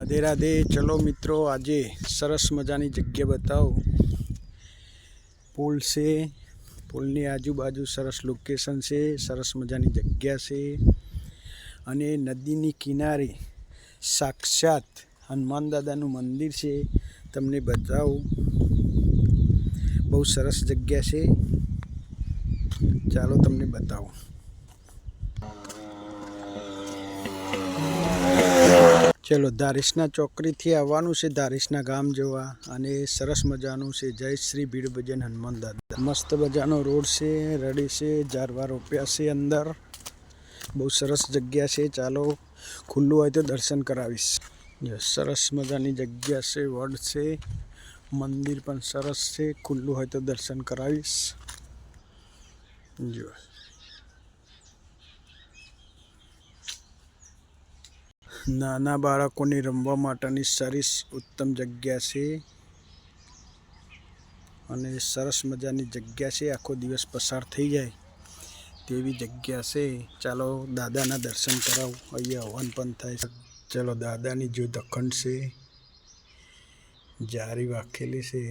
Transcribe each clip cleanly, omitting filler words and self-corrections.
રાધે રાધે। ચલો મિત્રો, આજે સરસ મજાની જગ્યા બતાવું। પુલ છે, પુલની આજુબાજુ સરસ લોકેશન છે, સરસ મજાની જગ્યા છે અને નદીની કિનારે સાક્ષાત હનુમાન દાદાનું મંદિર છે। તમને બતાવું, બહુ સરસ જગ્યા છે। ચાલો તમને બતાવું। चलो धारीसना चौकरी थी आववानुं छे, धारीसना गाम जोवा अने सरस मजानुं छे। जय श्री भीड़ भजन हनुमान दादा। मस्त मजानो रोड छे, रेडी छे, झाड़वा रोप्या छे अंदर। बहु सरस जग्या छे। चालो खुल्लुं होय तो दर्शन करावीश। सरस मजानी जग्या छे, वड छे, मंदिर पण सरस छे। खुल्लुं होय तो दर्शन करावीश। जो नाना बाळकोने रमवा माटेनी सरस उत्तम जग्या छे अने सरस मजानी जग्या छे। आखो दिवस पसार थई जाय तेवी जग्या छे। चालो दादाना दर्शन कराव। अहींया हवन पण थाय। चलो दादानी जो दखण छे, जारी वाखेली छे।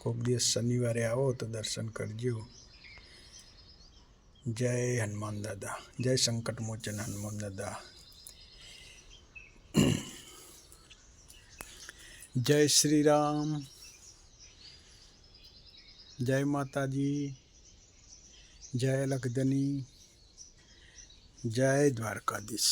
कोक दिवस शनिवारे आवो तो दर्शन करजो। जय हनुमान दादा, जय संकट मोचन हनुमान दादा। जय श्री राम, जय माताजी, जय लखधनी, जय द्वारकाधीश।